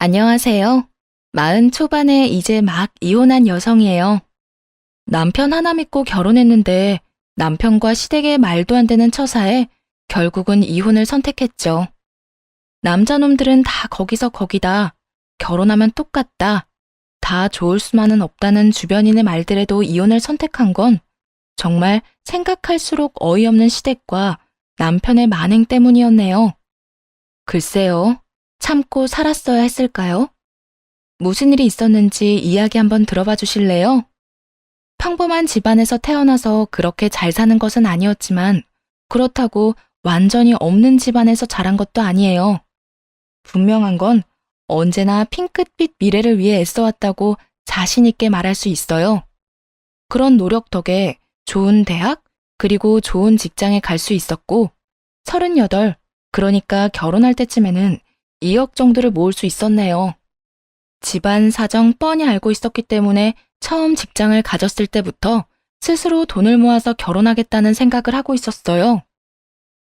안녕하세요. 40 초반에 이제 막 이혼한 여성이에요. 남편 하나 믿고 결혼했는데 남편과 시댁의 말도 안 되는 처사에 결국은 이혼을 선택했죠. 남자놈들은 다 거기서 거기다. 결혼하면 똑같다. 다 좋을 수만은 없다는 주변인의 말들에도 이혼을 선택한 건 정말 생각할수록 어이없는 시댁과 남편의 만행 때문이었네요. 글쎄요. 참고 살았어야 했을까요? 무슨 일이 있었는지 이야기 한번 들어봐 주실래요? 평범한 집안에서 태어나서 그렇게 잘 사는 것은 아니었지만 그렇다고 완전히 없는 집안에서 자란 것도 아니에요. 분명한 건 언제나 핑크빛 미래를 위해 애써왔다고 자신 있게 말할 수 있어요. 그런 노력 덕에 좋은 대학, 그리고 좋은 직장에 갈 수 있었고 38, 그러니까 결혼할 때쯤에는 2억 정도를 모을 수 있었네요. 집안 사정 뻔히 알고 있었기 때문에 처음 직장을 가졌을 때부터 스스로 돈을 모아서 결혼하겠다는 생각을 하고 있었어요.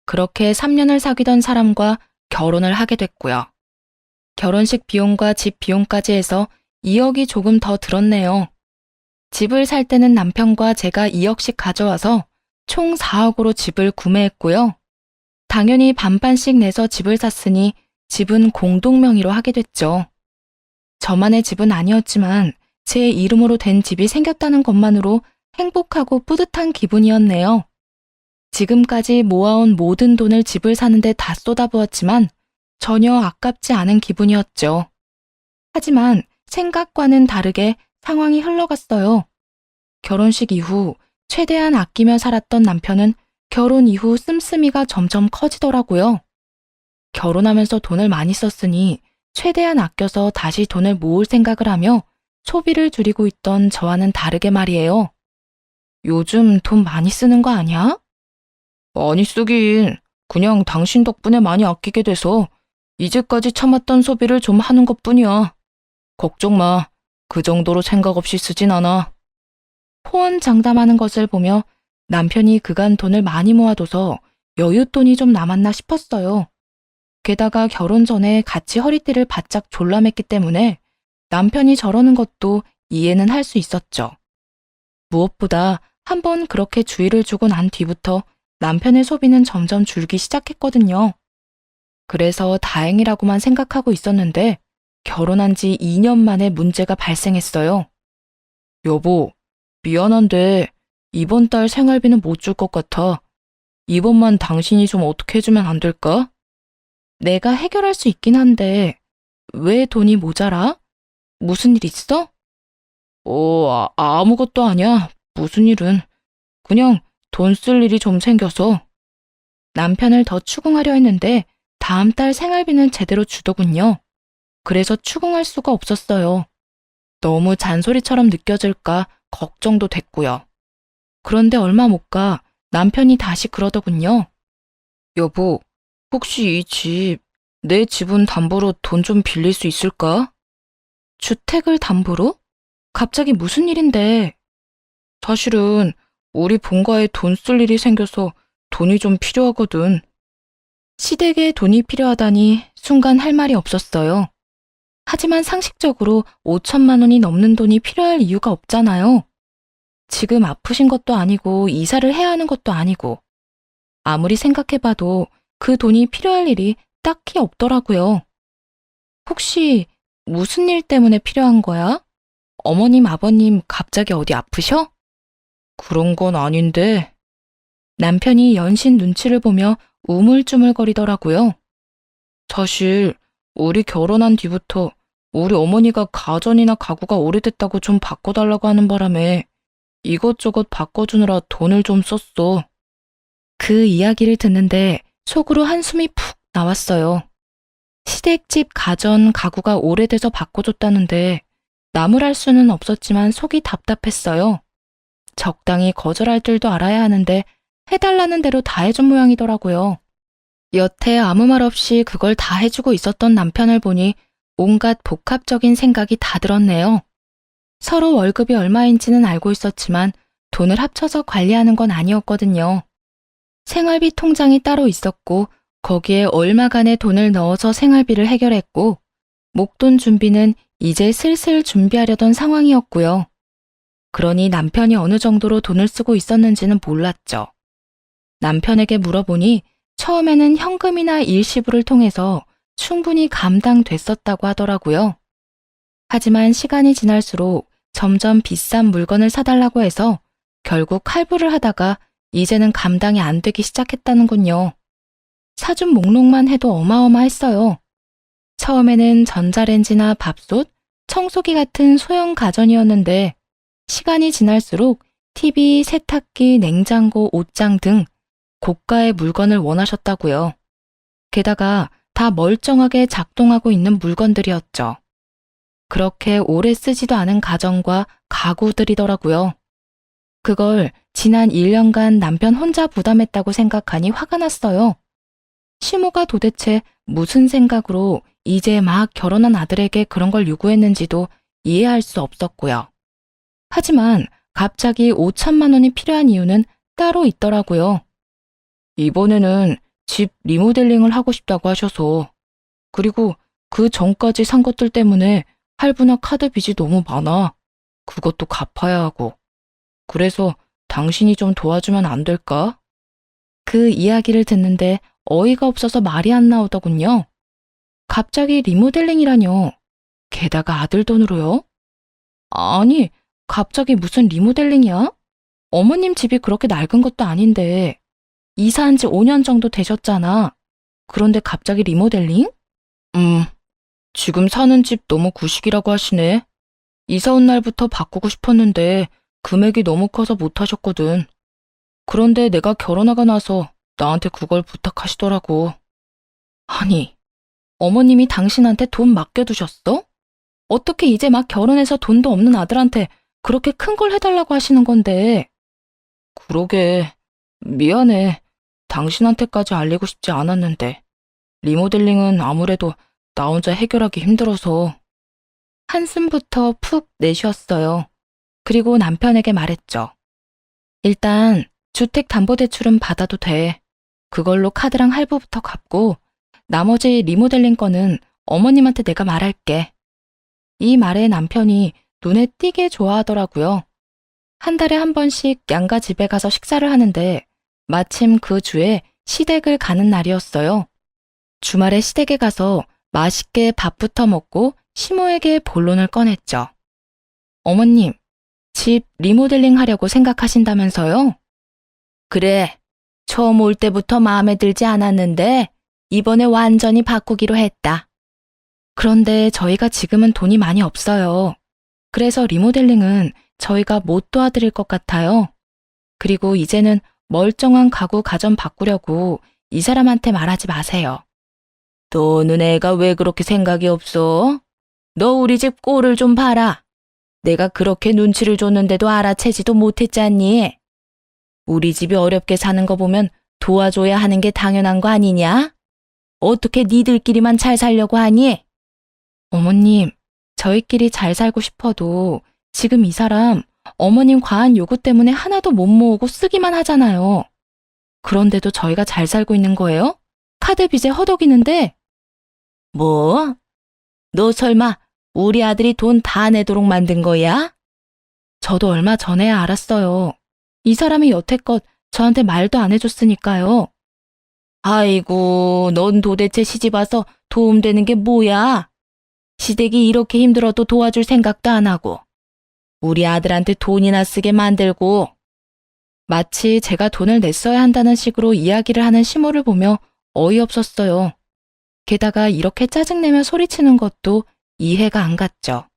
그렇게 3년을 사귀던 사람과 결혼을 하게 됐고요. 결혼식 비용과 집 비용까지 해서 2억이 조금 더 들었네요. 집을 살 때는 남편과 제가 2억씩 가져와서 총 4억으로 집을 구매했고요. 당연히 반반씩 내서 집을 샀으니 집은 공동 명의로 하게 됐죠. 저만의 집은 아니었지만 제 이름으로 된 집이 생겼다는 것만으로 행복하고 뿌듯한 기분이었네요. 지금까지 모아온 모든 돈을 집을 사는데 다 쏟아부었지만 전혀 아깝지 않은 기분이었죠. 하지만 생각과는 다르게 상황이 흘러갔어요. 결혼식 이후 최대한 아끼며 살았던 남편은 결혼 이후 씀씀이가 점점 커지더라고요. 결혼하면서 돈을 많이 썼으니 최대한 아껴서 다시 돈을 모을 생각을 하며 소비를 줄이고 있던 저와는 다르게 말이에요. 요즘 돈 많이 쓰는 거 아니야? 많이 쓰긴. 그냥 당신 덕분에 많이 아끼게 돼서 이제까지 참았던 소비를 좀 하는 것뿐이야. 걱정 마. 그 정도로 생각 없이 쓰진 않아. 호언장담하는 것을 보며 남편이 그간 돈을 많이 모아둬서 여윳돈이 좀 남았나 싶었어요. 게다가 결혼 전에 같이 허리띠를 바짝 졸라맸기 때문에 남편이 저러는 것도 이해는 할 수 있었죠. 무엇보다 한번 그렇게 주의를 주고 난 뒤부터 남편의 소비는 점점 줄기 시작했거든요. 그래서 다행이라고만 생각하고 있었는데 결혼한 지 2년 만에 문제가 발생했어요. 여보, 미안한데 이번 달 생활비는 못 줄 것 같아. 이번만 당신이 좀 어떻게 해주면 안 될까? 내가 해결할 수 있긴 한데 왜 돈이 모자라? 무슨 일 있어? 아무것도 아니야. 무슨 일은. 그냥 돈 쓸 일이 좀 생겨서. 남편을 더 추궁하려 했는데 다음 달 생활비는 제대로 주더군요. 그래서 추궁할 수가 없었어요. 너무 잔소리처럼 느껴질까 걱정도 됐고요. 그런데 얼마 못 가 남편이 다시 그러더군요. 여보, 혹시 이 집, 내 지분 담보로 돈 좀 빌릴 수 있을까? 주택을 담보로? 갑자기 무슨 일인데? 사실은 우리 본가에 돈 쓸 일이 생겨서 돈이 좀 필요하거든. 시댁에 돈이 필요하다니 순간 할 말이 없었어요. 하지만 상식적으로 5천만 원이 넘는 돈이 필요할 이유가 없잖아요. 지금 아프신 것도 아니고 이사를 해야 하는 것도 아니고 아무리 생각해봐도 그 돈이 필요할 일이 딱히 없더라고요. 혹시 무슨 일 때문에 필요한 거야? 어머님, 아버님 갑자기 어디 아프셔? 그런 건 아닌데. 남편이 연신 눈치를 보며 우물쭈물거리더라고요. 사실 우리 결혼한 뒤부터 우리 어머니가 가전이나 가구가 오래됐다고 좀 바꿔달라고 하는 바람에 이것저것 바꿔주느라 돈을 좀 썼어. 그 이야기를 듣는데 속으로 한숨이 푹 나왔어요. 시댁집 가전, 가구가 오래돼서 바꿔줬다는데 나무랄 수는 없었지만 속이 답답했어요. 적당히 거절할 줄도 알아야 하는데 해달라는 대로 다 해준 모양이더라고요. 여태 아무 말 없이 그걸 다 해주고 있었던 남편을 보니 온갖 복합적인 생각이 다 들었네요. 서로 월급이 얼마인지는 알고 있었지만 돈을 합쳐서 관리하는 건 아니었거든요. 생활비 통장이 따로 있었고 거기에 얼마간의 돈을 넣어서 생활비를 해결했고 목돈 준비는 이제 슬슬 준비하려던 상황이었고요. 그러니 남편이 어느 정도로 돈을 쓰고 있었는지는 몰랐죠. 남편에게 물어보니 처음에는 현금이나 일시불을 통해서 충분히 감당됐었다고 하더라고요. 하지만 시간이 지날수록 점점 비싼 물건을 사달라고 해서 결국 할부를 하다가 이제는 감당이 안 되기 시작했다는군요. 사준 목록만 해도 어마어마했어요. 처음에는 전자레인지나 밥솥, 청소기 같은 소형 가전이었는데 시간이 지날수록 TV, 세탁기, 냉장고, 옷장 등 고가의 물건을 원하셨다고요. 게다가 다 멀쩡하게 작동하고 있는 물건들이었죠. 그렇게 오래 쓰지도 않은 가전과 가구들이더라고요. 그걸 지난 1년간 남편 혼자 부담했다고 생각하니 화가 났어요. 시모가 도대체 무슨 생각으로 이제 막 결혼한 아들에게 그런 걸 요구했는지도 이해할 수 없었고요. 하지만 갑자기 5천만 원이 필요한 이유는 따로 있더라고요. 이번에는 집 리모델링을 하고 싶다고 하셔서, 그리고 그 전까지 산 것들 때문에 할부나 카드 빚이 너무 많아. 그것도 갚아야 하고. 그래서 당신이 좀 도와주면 안 될까? 그 이야기를 듣는데 어이가 없어서 말이 안 나오더군요. 갑자기 리모델링이라뇨. 게다가 아들 돈으로요? 아니, 갑자기 무슨 리모델링이야? 어머님 집이 그렇게 낡은 것도 아닌데 이사한 지 5년 정도 되셨잖아. 그런데 갑자기 리모델링? 지금 사는 집 너무 구식이라고 하시네. 이사 온 날부터 바꾸고 싶었는데 금액이 너무 커서 못 하셨거든. 그런데 내가 결혼하고 나서 나한테 그걸 부탁하시더라고. 아니, 어머님이 당신한테 돈 맡겨두셨어? 어떻게 이제 막 결혼해서 돈도 없는 아들한테 그렇게 큰 걸 해달라고 하시는 건데. 그러게, 미안해. 당신한테까지 알리고 싶지 않았는데. 리모델링은 아무래도 나 혼자 해결하기 힘들어서. 한숨부터 푹 내쉬었어요. 그리고 남편에게 말했죠. 일단 주택담보대출은 받아도 돼. 그걸로 카드랑 할부부터 갚고 나머지 리모델링 거는 어머님한테 내가 말할게. 이 말에 남편이 눈에 띄게 좋아하더라고요. 한 달에 한 번씩 양가 집에 가서 식사를 하는데 마침 그 주에 시댁을 가는 날이었어요. 주말에 시댁에 가서 맛있게 밥부터 먹고 시모에게 본론을 꺼냈죠. 어머님, 집 리모델링 하려고 생각하신다면서요? 그래, 처음 올 때부터 마음에 들지 않았는데 이번에 완전히 바꾸기로 했다. 그런데 저희가 지금은 돈이 많이 없어요. 그래서 리모델링은 저희가 못 도와드릴 것 같아요. 그리고 이제는 멀쩡한 가구 가전 바꾸려고 이 사람한테 말하지 마세요. 너는 애가 왜 그렇게 생각이 없어? 너 우리 집 꼴을 좀 봐라. 내가 그렇게 눈치를 줬는데도 알아채지도 못했잖니. 우리 집이 어렵게 사는 거 보면 도와줘야 하는 게 당연한 거 아니냐? 어떻게 니들끼리만 잘 살려고 하니? 어머님, 저희끼리 잘 살고 싶어도 지금 이 사람 어머님 과한 요구 때문에 하나도 못 모으고 쓰기만 하잖아요. 그런데도 저희가 잘 살고 있는 거예요? 카드 빚에 허덕이는데. 뭐? 너 설마 우리 아들이 돈 다 내도록 만든 거야? 저도 얼마 전에야 알았어요. 이 사람이 여태껏 저한테 말도 안 해줬으니까요. 아이고, 넌 도대체 시집 와서 도움되는 게 뭐야? 시댁이 이렇게 힘들어도 도와줄 생각도 안 하고 우리 아들한테 돈이나 쓰게 만들고. 마치 제가 돈을 냈어야 한다는 식으로 이야기를 하는 시모를 보며 어이없었어요. 게다가 이렇게 짜증내며 소리치는 것도 이해가 안 갔죠.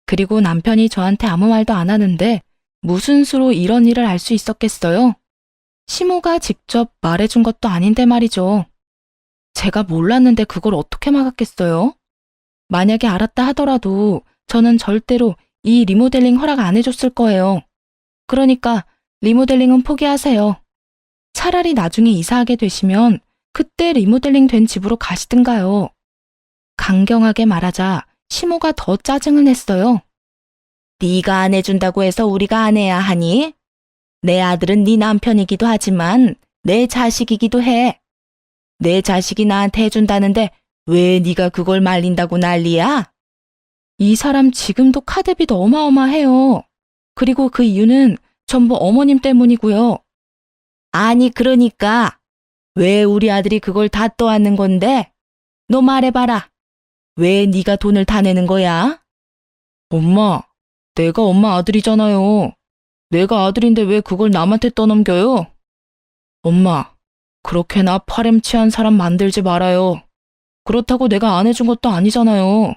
그리고 남편이 저한테 아무 말도 안 하는데 무슨 수로 이런 일을 알 수 있었겠어요? 시모가 직접 말해준 것도 아닌데 말이죠. 제가 몰랐는데 그걸 어떻게 막았겠어요? 만약에 알았다 하더라도 저는 절대로 이 리모델링 허락 안 해줬을 거예요. 그러니까 리모델링은 포기하세요. 차라리 나중에 이사하게 되시면 그때 리모델링 된 집으로 가시든가요. 강경하게 말하자 시모가 더 짜증을 냈어요. 네가 안 해준다고 해서 우리가 안 해야 하니? 내 아들은 네 남편이기도 하지만 내 자식이기도 해. 내 자식이 나한테 해준다는데 왜 네가 그걸 말린다고 난리야? 이 사람 지금도 카드빚 어마어마해요. 그리고 그 이유는 전부 어머님 때문이고요. 아니 그러니까 왜 우리 아들이 그걸 다 떠안는 건데? 너 말해봐라. 왜 네가 돈을 다 내는 거야? 엄마, 내가 엄마 아들이잖아요. 내가 아들인데 왜 그걸 남한테 떠넘겨요? 엄마, 그렇게 나 파렴치한 사람 만들지 말아요. 그렇다고 내가 안 해준 것도 아니잖아요.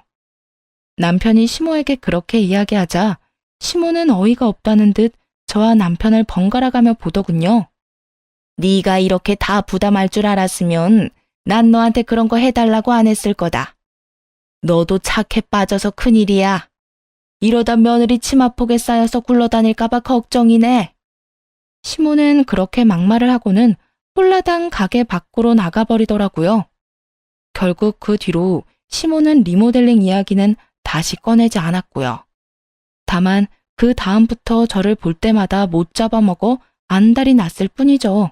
남편이 시모에게 그렇게 이야기하자 시모는 어이가 없다는 듯 저와 남편을 번갈아가며 보더군요. 네가 이렇게 다 부담할 줄 알았으면 난 너한테 그런 거 해달라고 안 했을 거다. 너도 착해 빠져서 큰일이야. 이러다 며느리 치마폭에 쌓여서 굴러다닐까봐 걱정이네. 시모는 그렇게 막말을 하고는 홀라당 가게 밖으로 나가버리더라고요. 결국 그 뒤로 시모는 리모델링 이야기는 다시 꺼내지 않았고요. 다만 그 다음부터 저를 볼 때마다 못 잡아먹어 안달이 났을 뿐이죠.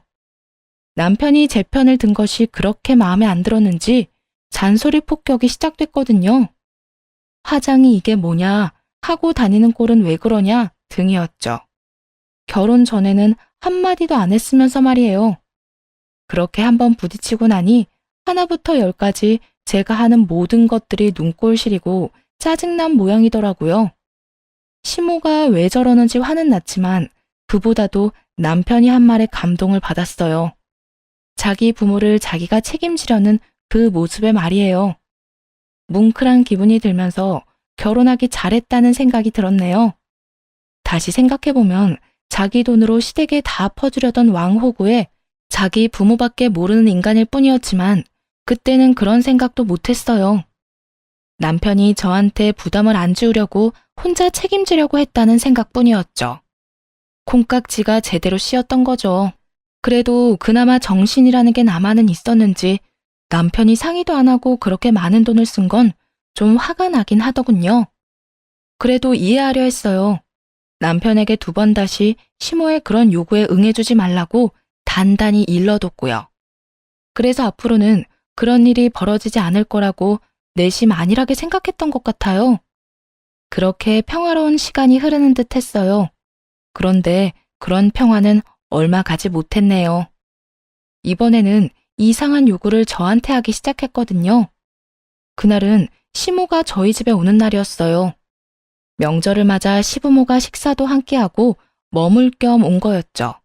남편이 제 편을 든 것이 그렇게 마음에 안 들었는지 잔소리 폭격이 시작됐거든요. 화장이 이게 뭐냐, 하고 다니는 꼴은 왜 그러냐 등이었죠. 결혼 전에는 한마디도 안 했으면서 말이에요. 그렇게 한번 부딪히고 나니 하나부터 열까지 제가 하는 모든 것들이 눈꼴 시리고 짜증난 모양이더라고요. 시모가 왜 저러는지 화는 났지만 그보다도 남편이 한 말에 감동을 받았어요. 자기 부모를 자기가 책임지려는 그 모습의 말이에요. 뭉클한 기분이 들면서 결혼하기 잘했다는 생각이 들었네요. 다시 생각해보면 자기 돈으로 시댁에 다 퍼주려던 왕호구에 자기 부모밖에 모르는 인간일 뿐이었지만 그때는 그런 생각도 못했어요. 남편이 저한테 부담을 안 주려고 혼자 책임지려고 했다는 생각뿐이었죠. 콩깍지가 제대로 씌었던 거죠. 그래도 그나마 정신이라는 게 남아는 있었는지 남편이 상의도 안 하고 그렇게 많은 돈을 쓴 건 좀 화가 나긴 하더군요. 그래도 이해하려 했어요. 남편에게 2번 다시 시모의 그런 요구에 응해주지 말라고 단단히 일러뒀고요. 그래서 앞으로는 그런 일이 벌어지지 않을 거라고 내심 안일하게 생각했던 것 같아요. 그렇게 평화로운 시간이 흐르는 듯 했어요. 그런데 그런 평화는 얼마 가지 못했네요. 이번에는 이상한 요구를 저한테 하기 시작했거든요. 그날은 시모가 저희 집에 오는 날이었어요. 명절을 맞아 시부모가 식사도 함께하고 머물 겸 온 거였죠.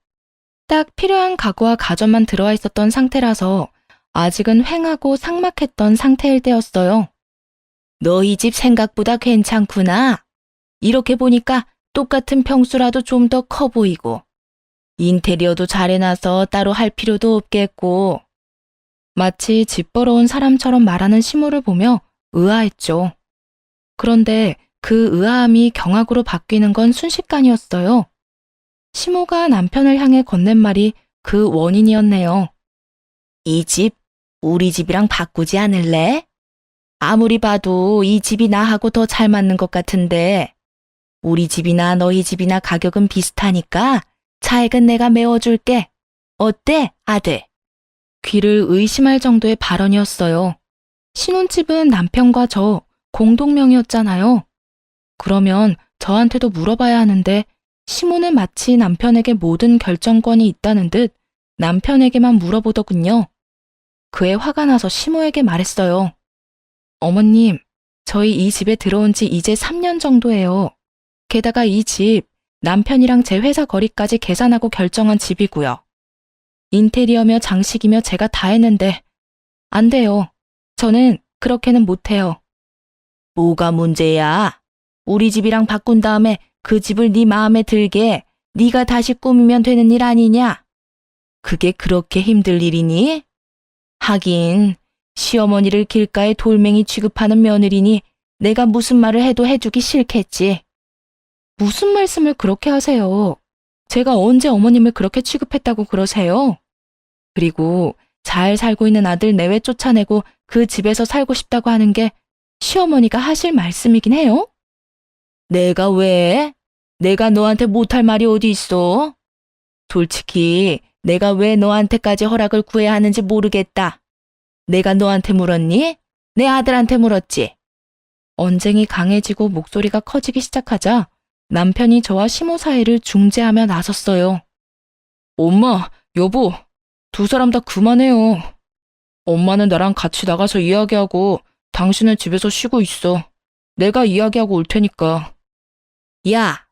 딱 필요한 가구와 가전만 들어와 있었던 상태라서 아직은 휑하고 삭막했던 상태일 때였어요. 너희 집 생각보다 괜찮구나. 이렇게 보니까 똑같은 평수라도 좀 더 커 보이고 인테리어도 잘 해놔서 따로 할 필요도 없겠고. 마치 집 보러 온 사람처럼 말하는 시모를 보며 의아했죠. 그런데 그 의아함이 경악으로 바뀌는 건 순식간이었어요. 시모가 남편을 향해 건넨 말이 그 원인이었네요. 이 집, 우리 집이랑 바꾸지 않을래? 아무리 봐도 이 집이 나하고 더 잘 맞는 것 같은데 우리 집이나 너희 집이나 가격은 비슷하니까 차액은 내가 메워줄게. 어때, 아들? 귀를 의심할 정도의 발언이었어요. 신혼집은 남편과 저 공동명의였잖아요. 그러면 저한테도 물어봐야 하는데 시모는 마치 남편에게 모든 결정권이 있다는 듯 남편에게만 물어보더군요. 그에 화가 나서 시모에게 말했어요. 어머님, 저희 이 집에 들어온 지 이제 3년 정도예요. 게다가 이 집 남편이랑 제 회사 거리까지 계산하고 결정한 집이고요. 인테리어며 장식이며 제가 다 했는데 안 돼요. 저는 그렇게는 못해요. 뭐가 문제야? 우리 집이랑 바꾼 다음에 그 집을 네 마음에 들게 네가 다시 꾸미면 되는 일 아니냐? 그게 그렇게 힘들 일이니? 하긴 시어머니를 길가에 돌멩이 취급하는 며느리니 내가 무슨 말을 해도 해주기 싫겠지. 무슨 말씀을 그렇게 하세요? 제가 언제 어머님을 그렇게 취급했다고 그러세요? 그리고 잘 살고 있는 아들 내외 쫓아내고 그 집에서 살고 싶다고 하는 게 시어머니가 하실 말씀이긴 해요? 내가 왜? 내가 너한테 못할 말이 어디 있어? 솔직히 내가 왜 너한테까지 허락을 구해야 하는지 모르겠다. 내가 너한테 물었니? 내 아들한테 물었지. 언쟁이 강해지고 목소리가 커지기 시작하자 남편이 저와 시모 사이를 중재하며 나섰어요. 엄마, 여보, 두 사람 다 그만해요. 엄마는 나랑 같이 나가서 이야기하고 당신은 집에서 쉬고 있어. 내가 이야기하고 올 테니까. 야,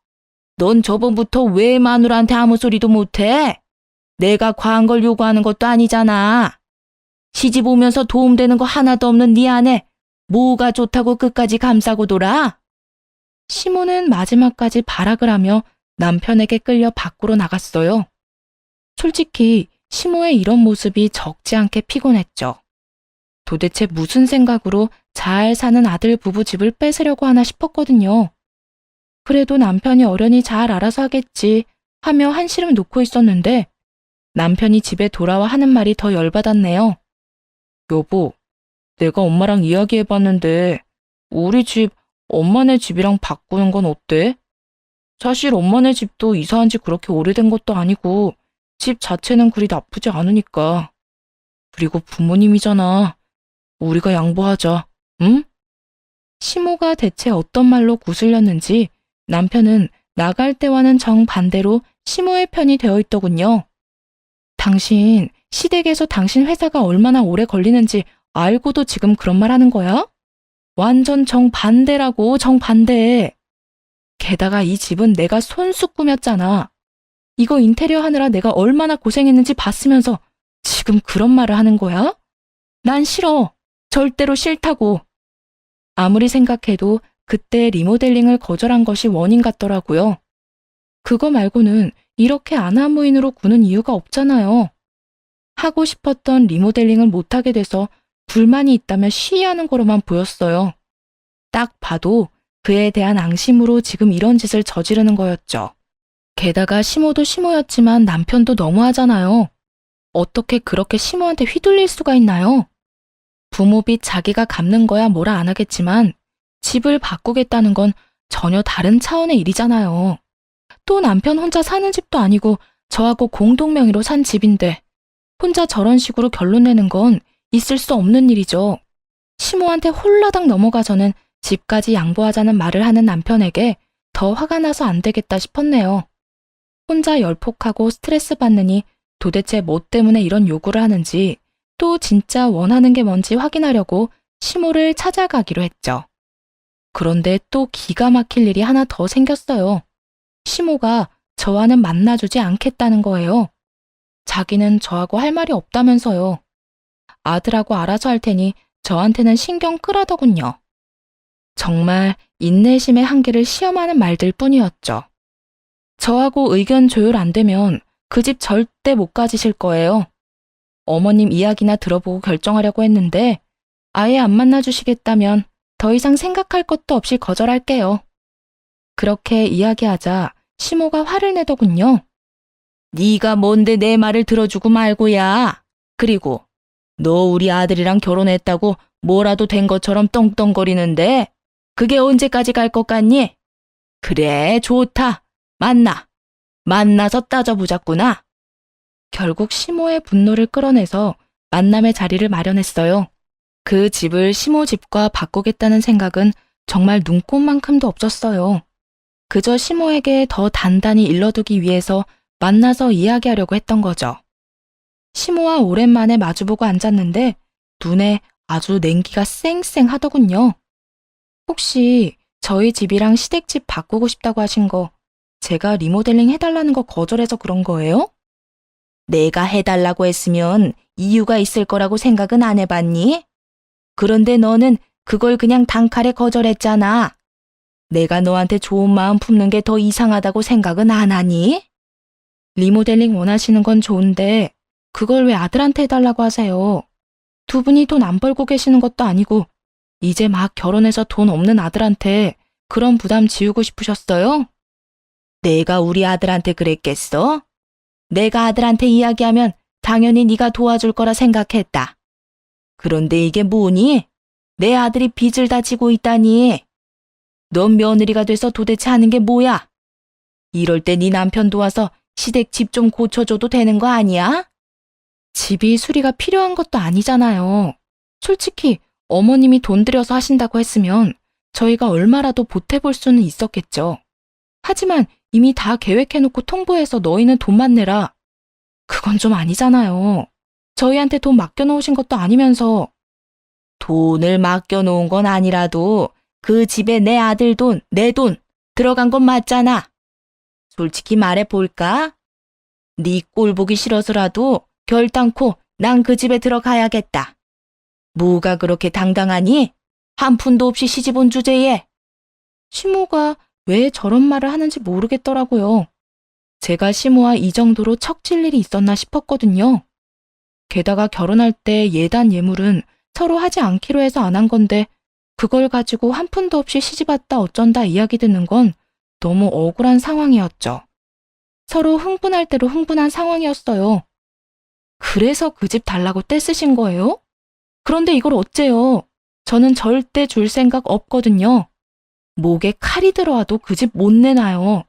넌 저번부터 왜 마누라한테 아무 소리도 못해? 내가 과한 걸 요구하는 것도 아니잖아. 시집 오면서 도움되는 거 하나도 없는 네 아내, 뭐가 좋다고 끝까지 감싸고 돌아? 시모는 마지막까지 발악을 하며 남편에게 끌려 밖으로 나갔어요. 솔직히 시모의 이런 모습이 적지 않게 피곤했죠. 도대체 무슨 생각으로 잘 사는 아들 부부 집을 뺏으려고 하나 싶었거든요. 그래도 남편이 어련히 잘 알아서 하겠지 하며 한시름 놓고 있었는데 남편이 집에 돌아와 하는 말이 더 열받았네요. 여보, 내가 엄마랑 이야기해봤는데 우리 집 엄마네 집이랑 바꾸는 건 어때? 사실 엄마네 집도 이사한 지 그렇게 오래된 것도 아니고 집 자체는 그리 나쁘지 않으니까. 그리고 부모님이잖아. 우리가 양보하자, 응? 시모가 대체 어떤 말로 구슬렸는지 남편은 나갈 때와는 정반대로 시모의 편이 되어 있더군요. 당신 시댁에서 당신 회사가 얼마나 오래 걸리는지 알고도 지금 그런 말 하는 거야? 완전 정반대라고, 정반대. 게다가 이 집은 내가 손수 꾸몄잖아. 이거 인테리어 하느라 내가 얼마나 고생했는지 봤으면서 지금 그런 말을 하는 거야? 난 싫어. 절대로 싫다고. 아무리 생각해도 그때 리모델링을 거절한 것이 원인 같더라고요. 그거 말고는 이렇게 아나무인으로 구는 이유가 없잖아요. 하고 싶었던 리모델링을 못하게 돼서 불만이 있다며 시위하는 거로만 보였어요. 딱 봐도 그에 대한 앙심으로 지금 이런 짓을 저지르는 거였죠. 게다가 시모도 시모였지만 남편도 너무하잖아요. 어떻게 그렇게 시모한테 휘둘릴 수가 있나요? 부모빚 자기가 갚는 거야 뭐라 안 하겠지만 집을 바꾸겠다는 건 전혀 다른 차원의 일이잖아요. 또 남편 혼자 사는 집도 아니고 저하고 공동명의로 산 집인데 혼자 저런 식으로 결론 내는 건 있을 수 없는 일이죠. 시모한테 홀라당 넘어가서는 집까지 양보하자는 말을 하는 남편에게 더 화가 나서 안 되겠다 싶었네요. 혼자 열폭하고 스트레스 받느니 도대체 뭐 때문에 이런 요구를 하는지 또 진짜 원하는 게 뭔지 확인하려고 시모를 찾아가기로 했죠. 그런데 또 기가 막힐 일이 하나 더 생겼어요. 시모가 저와는 만나주지 않겠다는 거예요. 자기는 저하고 할 말이 없다면서요. 아들하고 알아서 할 테니 저한테는 신경 끄라더군요. 정말 인내심의 한계를 시험하는 말들 뿐이었죠. 저하고 의견 조율 안 되면 그 집 절대 못 가지실 거예요. 어머님 이야기나 들어보고 결정하려고 했는데 아예 안 만나주시겠다면 더 이상 생각할 것도 없이 거절할게요. 그렇게 이야기하자 시모가 화를 내더군요. 네가 뭔데 내 말을 들어주고 말고야. 그리고 너 우리 아들이랑 결혼했다고 뭐라도 된 것처럼 떵떵거리는데 그게 언제까지 갈 것 같니? 그래, 좋다. 만나서 따져보자꾸나. 결국 시모의 분노를 끌어내서 만남의 자리를 마련했어요. 그 집을 시모 집과 바꾸겠다는 생각은 정말 눈꼽만큼도 없었어요. 그저 시모에게 더 단단히 일러두기 위해서 만나서 이야기하려고 했던 거죠. 시모와 오랜만에 마주보고 앉았는데 눈에 아주 냉기가 쌩쌩하더군요. 혹시 저희 집이랑 시댁집 바꾸고 싶다고 하신 거 제가 리모델링 해달라는 거 거절해서 그런 거예요? 내가 해달라고 했으면 이유가 있을 거라고 생각은 안 해봤니? 그런데 너는 그걸 그냥 단칼에 거절했잖아. 내가 너한테 좋은 마음 품는 게 더 이상하다고 생각은 안 하니? 리모델링 원하시는 건 좋은데 그걸 왜 아들한테 해달라고 하세요? 두 분이 돈 안 벌고 계시는 것도 아니고 이제 막 결혼해서 돈 없는 아들한테 그런 부담 지우고 싶으셨어요? 내가 우리 아들한테 그랬겠어? 내가 아들한테 이야기하면 당연히 네가 도와줄 거라 생각했다. 그런데 이게 뭐니? 내 아들이 빚을 다 지고 있다니. 넌 며느리가 돼서 도대체 하는 게 뭐야? 이럴 때 네 남편 도와서 시댁 집 좀 고쳐줘도 되는 거 아니야? 집이 수리가 필요한 것도 아니잖아요. 솔직히 어머님이 돈 들여서 하신다고 했으면 저희가 얼마라도 보태볼 수는 있었겠죠. 하지만 이미 다 계획해놓고 통보해서 너희는 돈만 내라. 그건 좀 아니잖아요. 저희한테 돈 맡겨놓으신 것도 아니면서. 돈을 맡겨놓은 건 아니라도 그 집에 내 아들 돈, 내 돈 들어간 건 맞잖아. 솔직히 말해볼까? 네 꼴 보기 싫어서라도 결단코 난 그 집에 들어가야겠다. 뭐가 그렇게 당당하니? 한 푼도 없이 시집 온 주제에. 시모가 왜 저런 말을 하는지 모르겠더라고요. 제가 시모와 이 정도로 척질 일이 있었나 싶었거든요. 게다가 결혼할 때 예단 예물은 서로 하지 않기로 해서 안 한 건데 그걸 가지고 한 푼도 없이 시집 왔다 어쩐다 이야기 듣는 건 너무 억울한 상황이었죠. 서로 흥분할 대로 흥분한 상황이었어요. 그래서 그 집 달라고 떼쓰신 거예요? 그런데 이걸 어째요? 저는 절대 줄 생각 없거든요. 목에 칼이 들어와도 그 집 못 내놔요.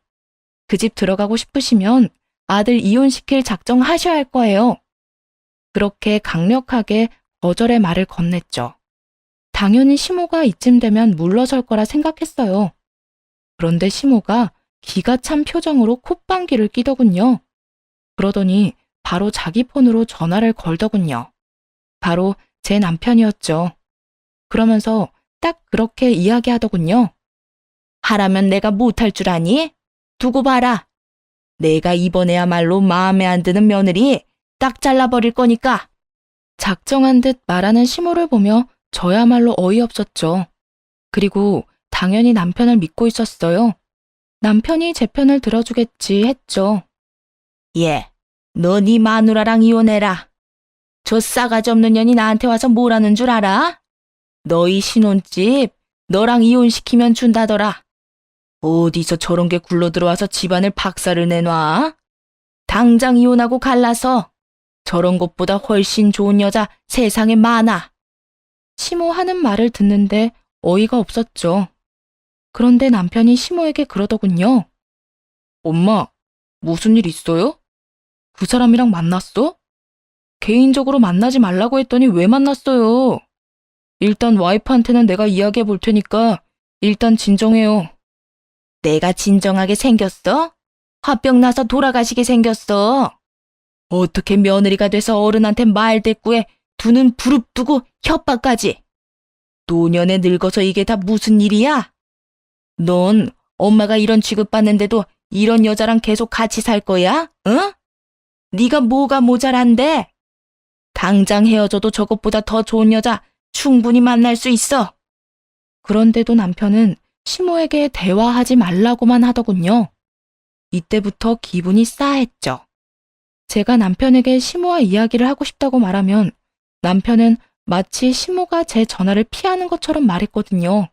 그 집 들어가고 싶으시면 아들 이혼시킬 작정하셔야 할 거예요. 그렇게 강력하게 거절의 말을 건넸죠. 당연히 시모가 이쯤 되면 물러설 거라 생각했어요. 그런데 시모가 기가 찬 표정으로 콧방귀를 끼더군요. 그러더니 바로 자기 폰으로 전화를 걸더군요. 바로 제 남편이었죠. 그러면서 딱 그렇게 이야기하더군요. 하라면 내가 못할 줄 아니? 두고 봐라. 내가 이번에야말로 마음에 안 드는 며느리 딱 잘라버릴 거니까. 작정한 듯 말하는 시모를 보며 저야말로 어이없었죠. 그리고 당연히 남편을 믿고 있었어요. 남편이 제 편을 들어주겠지 했죠. 예, 너 네 마누라랑 이혼해라. 저 싸가지 없는 년이 나한테 와서 뭐라는 줄 알아? 너희 신혼집 너랑 이혼시키면 준다더라. 어디서 저런 게 굴러들어와서 집안을 박살을 내놔? 당장 이혼하고 갈라서. 저런 것보다 훨씬 좋은 여자 세상에 많아. 시모 하는 말을 듣는데 어이가 없었죠. 그런데 남편이 시모에게 그러더군요. 엄마, 무슨 일 있어요? 그 사람이랑 만났어? 개인적으로 만나지 말라고 했더니 왜 만났어요? 일단 와이프한테는 내가 이야기해 볼 테니까 일단 진정해요. 내가 진정하게 생겼어? 화병 나서 돌아가시게 생겼어. 어떻게 며느리가 돼서 어른한테 말대꾸에 두 눈 부릅뜨고 협박까지. 노년에 늙어서 이게 다 무슨 일이야? 넌 엄마가 이런 취급받는데도 이런 여자랑 계속 같이 살 거야? 응? 네가 뭐가 모자란데? 당장 헤어져도 저것보다 더 좋은 여자 충분히 만날 수 있어. 그런데도 남편은 시모에게 대화하지 말라고만 하더군요. 이때부터 기분이 싸했죠. 제가 남편에게 시모와 이야기를 하고 싶다고 말하면 남편은 마치 시모가 제 전화를 피하는 것처럼 말했거든요.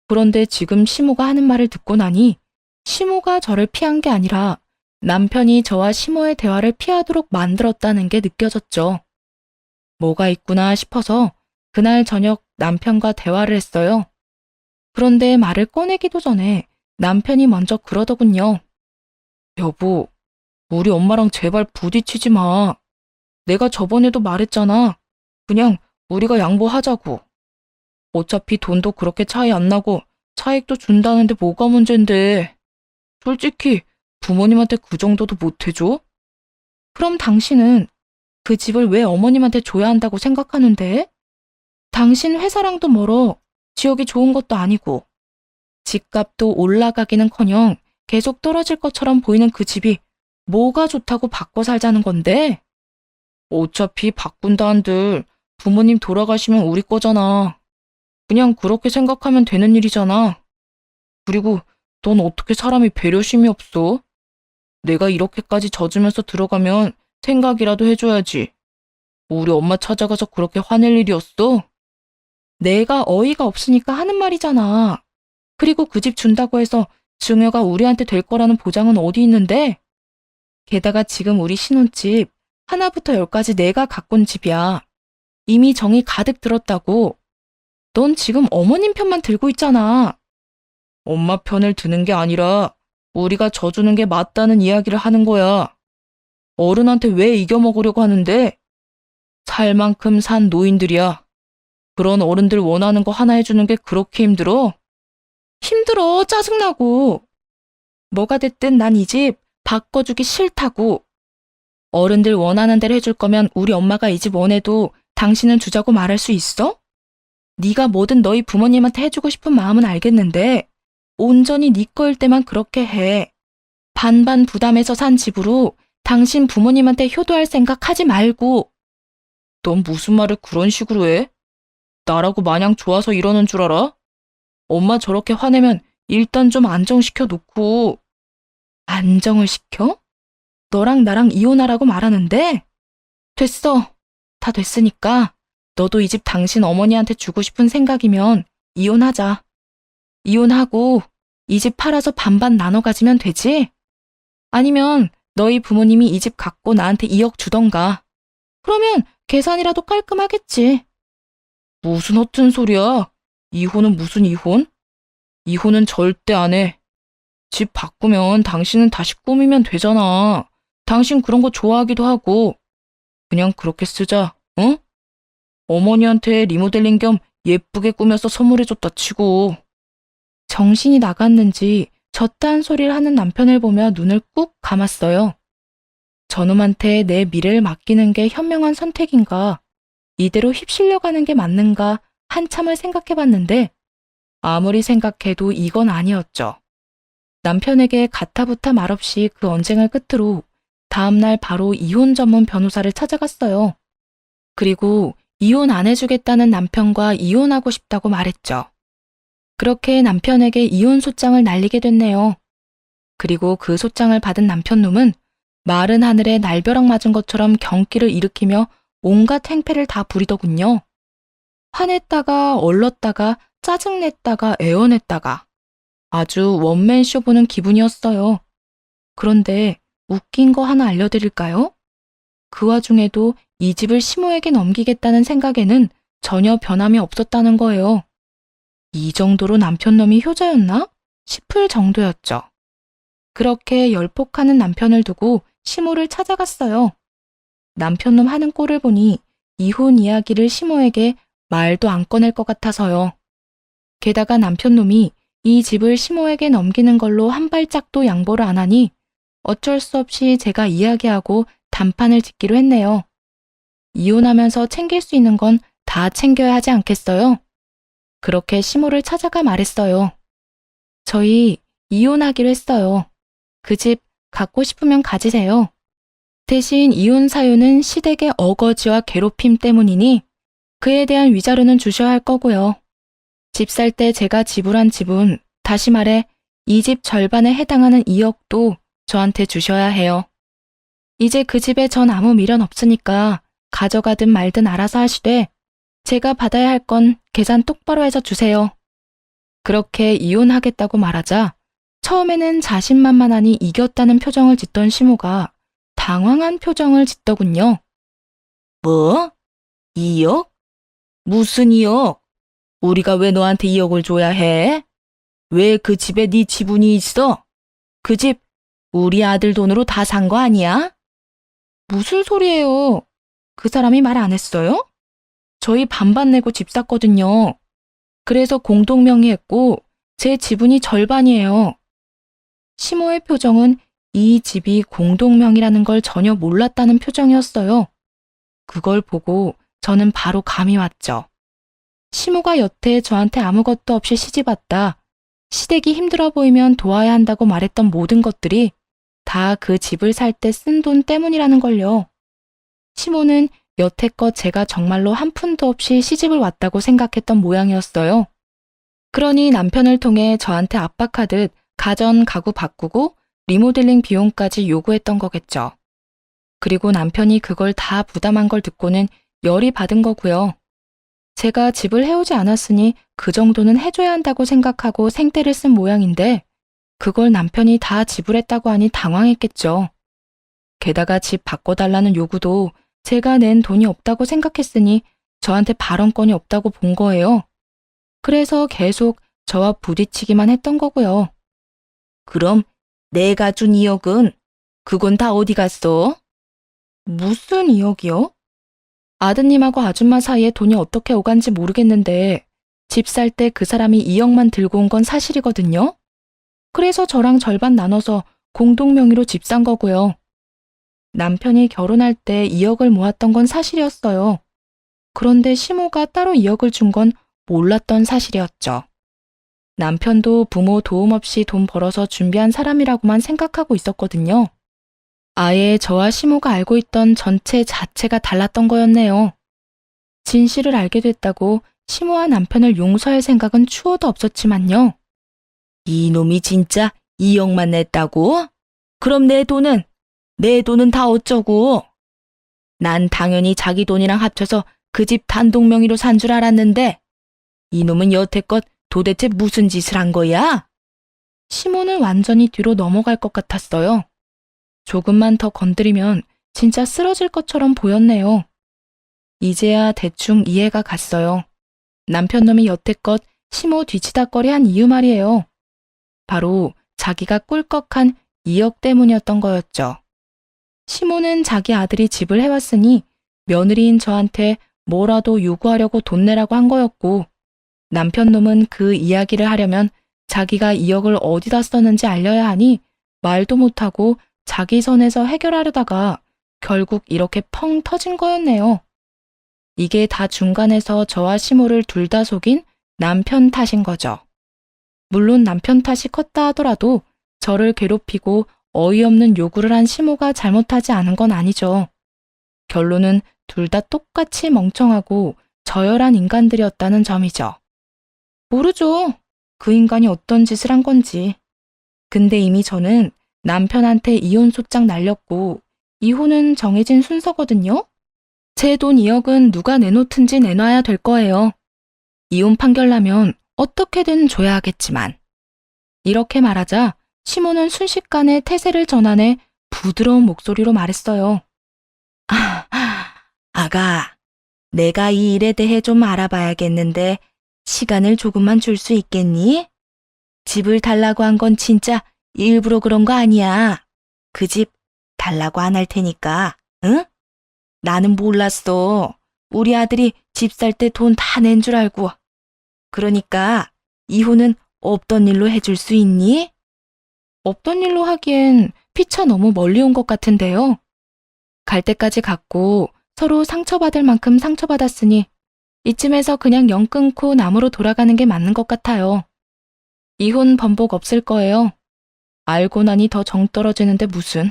그런데 지금 시모가 하는 말을 듣고 나니 시모가 저를 피한 게 아니라 남편이 저와 시모의 대화를 피하도록 만들었다는 게 느껴졌죠. 뭐가 있구나 싶어서 그날 저녁 남편과 대화를 했어요. 그런데 말을 꺼내기도 전에 남편이 먼저 그러더군요. 여보, 우리 엄마랑 제발 부딪히지 마. 내가 저번에도 말했잖아. 그냥 우리가 양보하자고. 어차피 돈도 그렇게 차이 안 나고 차익도 준다는데 뭐가 문젠데. 솔직히 부모님한테 그 정도도 못 해줘? 그럼 당신은 그 집을 왜 어머님한테 줘야 한다고 생각하는데? 당신 회사랑도 멀어. 지역이 좋은 것도 아니고. 집값도 올라가기는커녕 계속 떨어질 것처럼 보이는 그 집이 뭐가 좋다고 바꿔 살자는 건데? 어차피 바꾼다 한들 부모님 돌아가시면 우리 거잖아. 그냥 그렇게 생각하면 되는 일이잖아. 그리고 넌 어떻게 사람이 배려심이 없어? 내가 이렇게까지 져주면서 들어가면 생각이라도 해줘야지. 우리 엄마 찾아가서 그렇게 화낼 일이었어? 내가 어이가 없으니까 하는 말이잖아. 그리고 그 집 준다고 해서 증여가 우리한테 될 거라는 보장은 어디 있는데? 게다가 지금 우리 신혼집 하나부터 열까지 내가 가꾼 집이야. 이미 정이 가득 들었다고. 넌 지금 어머님 편만 들고 있잖아. 엄마 편을 드는 게 아니라 우리가 져주는 게 맞다는 이야기를 하는 거야. 어른한테 왜 이겨먹으려고 하는데? 살 만큼 산 노인들이야. 그런 어른들 원하는 거 하나 해주는 게 그렇게 힘들어? 힘들어, 짜증나고. 뭐가 됐든 난 이 집 바꿔주기 싫다고. 어른들 원하는 대로 해줄 거면 우리 엄마가 이 집 원해도 당신은 주자고 말할 수 있어? 네가 뭐든 너희 부모님한테 해주고 싶은 마음은 알겠는데 온전히 네 거일 때만 그렇게 해. 반반 부담해서 산 집으로 당신 부모님한테 효도할 생각 하지 말고. 넌 무슨 말을 그런 식으로 해? 나라고 마냥 좋아서 이러는 줄 알아? 엄마 저렇게 화내면 일단 좀 안정시켜 놓고. 안정을 시켜? 너랑 나랑 이혼하라고 말하는데? 됐어. 다 됐으니까 너도 이 집 당신 어머니한테 주고 싶은 생각이면 이혼하자. 이혼하고 이 집 팔아서 반반 나눠 가지면 되지? 아니면 너희 부모님이 이 집 갖고 나한테 2억 주던가. 그러면 계산이라도 깔끔하겠지. 무슨 허튼 소리야? 이혼은 무슨 이혼? 이혼은 절대 안 해. 집 바꾸면 당신은 다시 꾸미면 되잖아. 당신 그런 거 좋아하기도 하고. 그냥 그렇게 쓰자, 응? 어머니한테 리모델링 겸 예쁘게 꾸며서 선물해줬다 치고. 정신이 나갔는지 저딴 소리를 하는 남편을 보며 눈을 꾹 감았어요. 저놈한테 내 미래를 맡기는 게 현명한 선택인가, 이대로 휩쓸려 가는 게 맞는가 한참을 생각해봤는데 아무리 생각해도 이건 아니었죠. 남편에게 가타부타 말없이 그 언쟁을 끝으로 다음날 바로 이혼 전문 변호사를 찾아갔어요. 그리고 이혼 안 해주겠다는 남편과 이혼하고 싶다고 말했죠. 그렇게 남편에게 이혼 소장을 날리게 됐네요. 그리고 그 소장을 받은 남편 놈은 마른 하늘에 날벼락 맞은 것처럼 경기를 일으키며 온갖 행패를 다 부리더군요. 화냈다가 얼렀다가 짜증냈다가 애원했다가 아주 원맨쇼 보는 기분이었어요. 그런데 웃긴 거 하나 알려드릴까요? 그 와중에도 이 집을 시모에게 넘기겠다는 생각에는 전혀 변함이 없었다는 거예요. 이 정도로 남편놈이 효자였나 싶을 정도였죠. 그렇게 열폭하는 남편을 두고 시모를 찾아갔어요. 남편놈 하는 꼴을 보니 이혼 이야기를 시모에게 말도 안 꺼낼 것 같아서요. 게다가 남편놈이 이 집을 시모에게 넘기는 걸로 한 발짝도 양보를 안 하니 어쩔 수 없이 제가 이야기하고 단판을 짓기로 했네요. 이혼하면서 챙길 수 있는 건 다 챙겨야 하지 않겠어요? 그렇게 시모를 찾아가 말했어요. 저희 이혼하기로 했어요. 그 집 갖고 싶으면 가지세요. 대신 이혼 사유는 시댁의 어거지와 괴롭힘 때문이니 그에 대한 위자료는 주셔야 할 거고요. 집 살 때 제가 지불한 지분, 다시 말해 이 집 절반에 해당하는 2억도 저한테 주셔야 해요. 이제 그 집에 전 아무 미련 없으니까 가져가든 말든 알아서 하시되 제가 받아야 할 건 계산 똑바로 해서 주세요. 그렇게 이혼하겠다고 말하자 처음에는 자신만만하니 이겼다는 표정을 짓던 시모가 당황한 표정을 짓더군요. 뭐? 2억? 무슨 2억? 우리가 왜 너한테 2억을 줘야 해? 왜 그 집에 네 지분이 있어? 그 집 우리 아들 돈으로 다 산 거 아니야? 무슨 소리예요? 그 사람이 말 안 했어요? 저희 반반 내고 집 샀거든요. 그래서 공동명의했고 제 지분이 절반이에요. 시모의 표정은 이 집이 공동명의라는 걸 전혀 몰랐다는 표정이었어요. 그걸 보고 저는 바로 감이 왔죠. 시모가 여태 저한테 아무것도 없이 시집왔다, 시댁이 힘들어 보이면 도와야 한다고 말했던 모든 것들이 다 그 집을 살 때 쓴 돈 때문이라는 걸요. 시모는 여태껏 제가 정말로 한 푼도 없이 시집을 왔다고 생각했던 모양이었어요. 그러니 남편을 통해 저한테 압박하듯 가전 가구 바꾸고 리모델링 비용까지 요구했던 거겠죠. 그리고 남편이 그걸 다 부담한 걸 듣고는 열이 받은 거고요. 제가 집을 해오지 않았으니 그 정도는 해줘야 한다고 생각하고 생떼를 쓴 모양인데 그걸 남편이 다 지불했다고 하니 당황했겠죠. 게다가 집 바꿔달라는 요구도 제가 낸 돈이 없다고 생각했으니 저한테 발언권이 없다고 본 거예요. 그래서 계속 저와 부딪히기만 했던 거고요. 그럼 내가 준 2억은 그건 다 어디 갔어? 무슨 2억이요? 아드님하고 아줌마 사이에 돈이 어떻게 오간지 모르겠는데 집 살 때 그 사람이 2억만 들고 온 건 사실이거든요. 그래서 저랑 절반 나눠서 공동 명의로 집 산 거고요. 남편이 결혼할 때 2억을 모았던 건 사실이었어요. 그런데 시모가 따로 2억을 준 건 몰랐던 사실이었죠. 남편도 부모 도움 없이 돈 벌어서 준비한 사람이라고만 생각하고 있었거든요. 아예 저와 시모가 알고 있던 전체 자체가 달랐던 거였네요. 진실을 알게 됐다고 시모와 남편을 용서할 생각은 추호도 없었지만요. 이놈이 진짜 2억만 냈다고? 그럼 내 돈은 다 어쩌고? 난 당연히 자기 돈이랑 합쳐서 그 집 단독 명의로 산 줄 알았는데 이놈은 여태껏 도대체 무슨 짓을 한 거야? 시모는 완전히 뒤로 넘어갈 것 같았어요. 조금만 더 건드리면 진짜 쓰러질 것처럼 보였네요. 이제야 대충 이해가 갔어요. 남편 놈이 여태껏 시모 뒤치다꺼리한 이유 말이에요. 바로 자기가 꿀꺽한 2억 때문이었던 거였죠. 시모는 자기 아들이 집을 해왔으니 며느리인 저한테 뭐라도 요구하려고 돈 내라고 한 거였고, 남편 놈은 그 이야기를 하려면 자기가 2억을 어디다 썼는지 알려야 하니 말도 못하고 자기 선에서 해결하려다가 결국 이렇게 펑 터진 거였네요. 이게 다 중간에서 저와 시모를 둘 다 속인 남편 탓인 거죠. 물론 남편 탓이 컸다 하더라도 저를 괴롭히고 어이없는 요구를 한 시모가 잘못하지 않은 건 아니죠. 결론은 둘 다 똑같이 멍청하고 저열한 인간들이었다는 점이죠. 모르죠. 그 인간이 어떤 짓을 한 건지. 근데 이미 저는 남편한테 이혼 소장 날렸고 이혼은 정해진 순서거든요. 제 돈 2억은 누가 내놓든지 내놔야 될 거예요. 이혼 판결 나면 어떻게든 줘야 하겠지만. 이렇게 말하자 시모는 순식간에 태세를 전환해 부드러운 목소리로 말했어요. 아가, 내가 이 일에 대해 좀 알아봐야겠는데 시간을 조금만 줄 수 있겠니? 집을 달라고 한 건 진짜 일부러 그런 거 아니야. 그 집 달라고 안 할 테니까, 응? 나는 몰랐어. 우리 아들이 집 살 때 돈 다 낸 줄 알고. 그러니까 이혼은 없던 일로 해줄 수 있니? 없던 일로 하기엔 피차 너무 멀리 온 것 같은데요. 갈 때까지 갔고 서로 상처받을 만큼 상처받았으니 이쯤에서 그냥 영 끊고 남으로 돌아가는 게 맞는 것 같아요. 이혼 번복 없을 거예요. 알고 나니 더 정 떨어지는데 무슨.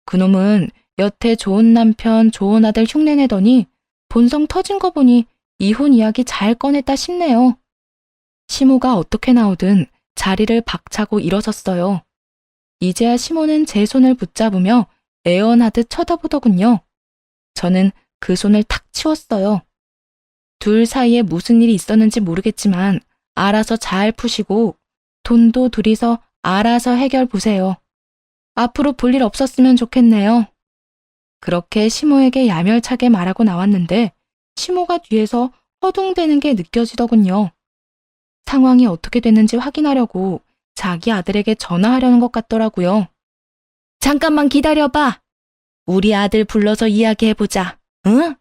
그놈은 여태 좋은 남편, 좋은 아들 흉내내더니 본성 터진 거 보니 이혼 이야기 잘 꺼냈다 싶네요. 시모가 어떻게 나오든 자리를 박차고 일어섰어요. 이제야 시모는 제 손을 붙잡으며 애원하듯 쳐다보더군요. 저는 그 손을 탁 치웠어요. 둘 사이에 무슨 일이 있었는지 모르겠지만 알아서 잘 푸시고 돈도 둘이서 알아서 해결 보세요. 앞으로 볼 일 없었으면 좋겠네요. 그렇게 시모에게 야멸차게 말하고 나왔는데 시모가 뒤에서 허둥대는 게 느껴지더군요. 상황이 어떻게 됐는지 확인하려고 자기 아들에게 전화하려는 것 같더라고요. 잠깐만 기다려봐. 우리 아들 불러서 이야기해보자. 응?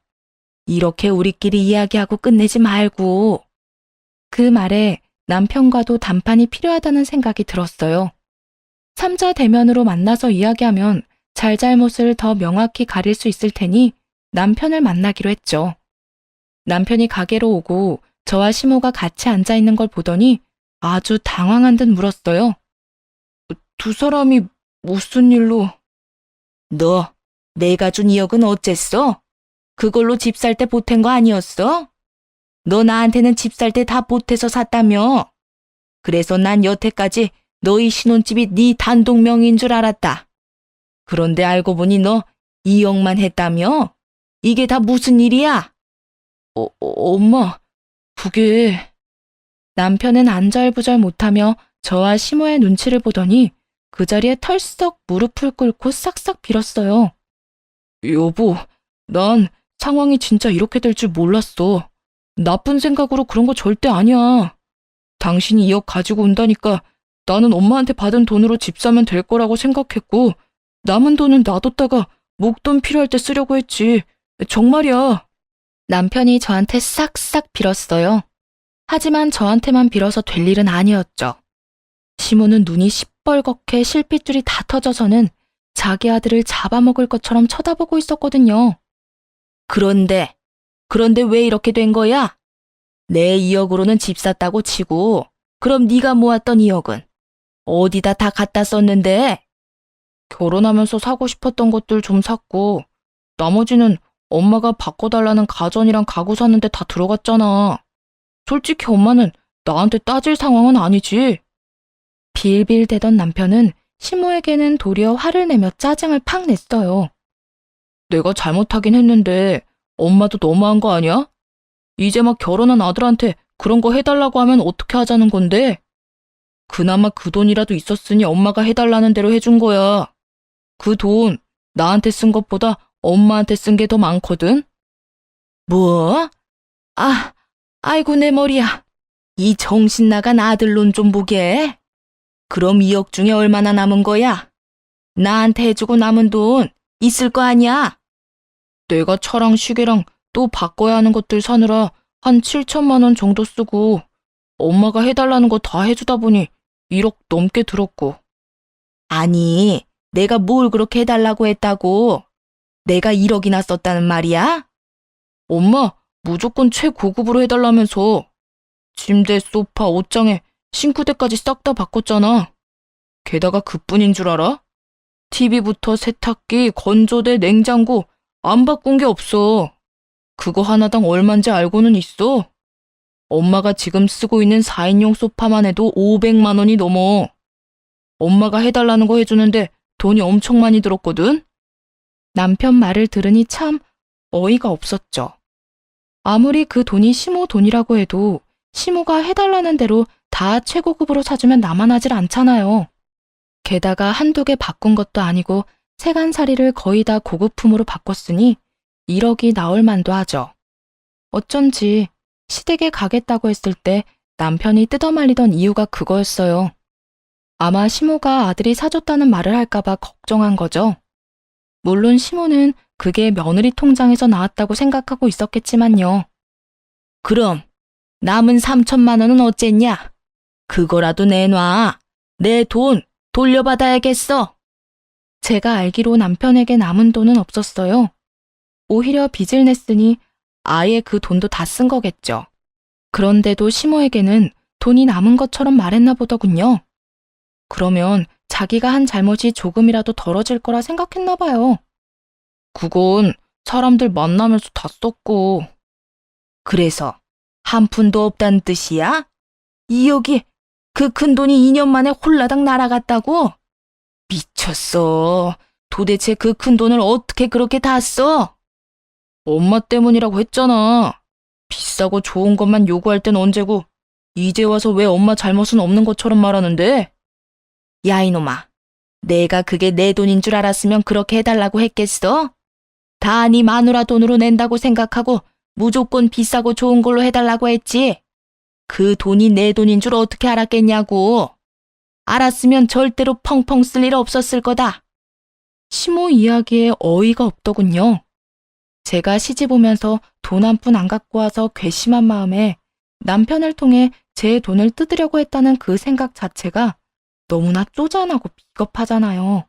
이렇게 우리끼리 이야기하고 끝내지 말고. 그 말에 남편과도 담판이 필요하다는 생각이 들었어요. 삼자 대면으로 만나서 이야기하면 잘잘못을 더 명확히 가릴 수 있을 테니 남편을 만나기로 했죠. 남편이 가게로 오고 저와 시모가 같이 앉아있는 걸 보더니 아주 당황한 듯 물었어요. 두 사람이 무슨 일로? 너, 내가 준 2억은 어쨌어? 그걸로 집 살 때 보탠 거 아니었어? 너 나한테는 집 살 때 다 보태서 샀다며. 그래서 난 여태까지 너희 신혼집이 네 단독 명의인 줄 알았다. 그런데 알고 보니 너 2억만 했다며? 이게 다 무슨 일이야? 엄마, 그게... 남편은 안절부절 못하며 저와 시모의 눈치를 보더니 그 자리에 털썩 무릎을 꿇고 싹싹 빌었어요. 여보, 난 상황이 진짜 이렇게 될 줄 몰랐어. 나쁜 생각으로 그런 거 절대 아니야. 당신이 2억 가지고 온다니까 나는 엄마한테 받은 돈으로 집 사면 될 거라고 생각했고 남은 돈은 놔뒀다가 목돈 필요할 때 쓰려고 했지. 정말이야. 남편이 저한테 싹싹 빌었어요. 하지만 저한테만 빌어서 될 일은 아니었죠. 시모는 눈이 시뻘겋게 실핏줄이 다 터져서는 자기 아들을 잡아먹을 것처럼 쳐다보고 있었거든요. 그런데 왜 이렇게 된 거야? 내 2억으로는 집 샀다고 치고 그럼 네가 모았던 2억은 어디다 다 갖다 썼는데? 결혼하면서 사고 싶었던 것들 좀 샀고 나머지는 엄마가 바꿔달라는 가전이랑 가구 사는데 다 들어갔잖아. 솔직히 엄마는 나한테 따질 상황은 아니지. 빌빌대던 남편은 시모에게는 도리어 화를 내며 짜증을 팍 냈어요. 내가 잘못하긴 했는데 엄마도 너무한 거 아니야? 이제 막 결혼한 아들한테 그런 거 해달라고 하면 어떻게 하자는 건데? 그나마 그 돈이라도 있었으니 엄마가 해달라는 대로 해준 거야. 그 돈 나한테 쓴 것보다 엄마한테 쓴 게 더 많거든? 뭐? 아이고 내 머리야. 이 정신 나간 아들론 좀 보게. 그럼 2억 중에 얼마나 남은 거야? 나한테 해주고 남은 돈 있을 거 아니야? 내가 차랑 시계랑 또 바꿔야 하는 것들 사느라 한 7천만 원 정도 쓰고 엄마가 해달라는 거 다 해주다 보니 1억 넘게 들었고. 아니, 내가 뭘 그렇게 해달라고 했다고? 내가 1억이나 썼다는 말이야? 엄마, 무조건 최고급으로 해달라면서. 침대, 소파, 옷장에 싱크대까지 싹 다 바꿨잖아. 게다가 그뿐인 줄 알아? TV부터 세탁기, 건조대, 냉장고 안 바꾼 게 없어. 그거 하나당 얼만지 알고는 있어? 엄마가 지금 쓰고 있는 4인용 소파만 해도 500만 원이 넘어. 엄마가 해달라는 거 해주는데 돈이 엄청 많이 들었거든? 남편 말을 들으니 참 어이가 없었죠. 아무리 그 돈이 시모 돈이라고 해도 시모가 해달라는 대로 다 최고급으로 사주면 나만 하질 않잖아요. 게다가 한두 개 바꾼 것도 아니고 세간살이를 거의 다 고급품으로 바꿨으니 1억이 나올 만도 하죠. 어쩐지 시댁에 가겠다고 했을 때 남편이 뜯어말리던 이유가 그거였어요. 아마 시모가 아들이 사줬다는 말을 할까봐 걱정한 거죠. 물론 시모는 그게 며느리 통장에서 나왔다고 생각하고 있었겠지만요. 그럼 남은 3천만 원은 어쨌냐? 그거라도 내놔. 내 돈 돌려받아야겠어. 제가 알기로 남편에게 남은 돈은 없었어요. 오히려 빚을 냈으니 아예 그 돈도 다 쓴 거겠죠. 그런데도 시모에게는 돈이 남은 것처럼 말했나 보더군요. 그러면 자기가 한 잘못이 조금이라도 덜어질 거라 생각했나 봐요. 그건 사람들 만나면서 다 썼고. 그래서 한 푼도 없다는 뜻이야? 2억이 그 큰 돈이 2년 만에 홀라당 날아갔다고? 미쳤어. 도대체 그 큰 돈을 어떻게 그렇게 다 써? 엄마 때문이라고 했잖아. 비싸고 좋은 것만 요구할 땐 언제고 이제 와서 왜 엄마 잘못은 없는 것처럼 말하는데? 야 이놈아, 내가 그게 내 돈인 줄 알았으면 그렇게 해달라고 했겠어? 다 네 마누라 돈으로 낸다고 생각하고 무조건 비싸고 좋은 걸로 해달라고 했지. 그 돈이 내 돈인 줄 어떻게 알았겠냐고. 알았으면 절대로 펑펑 쓸 일 없었을 거다. 시모 이야기에 어이가 없더군요. 제가 시집 오면서 돈 한 푼 안 갖고 와서 괘씸한 마음에 남편을 통해 제 돈을 뜯으려고 했다는 그 생각 자체가 너무나 쪼잔하고 비겁하잖아요.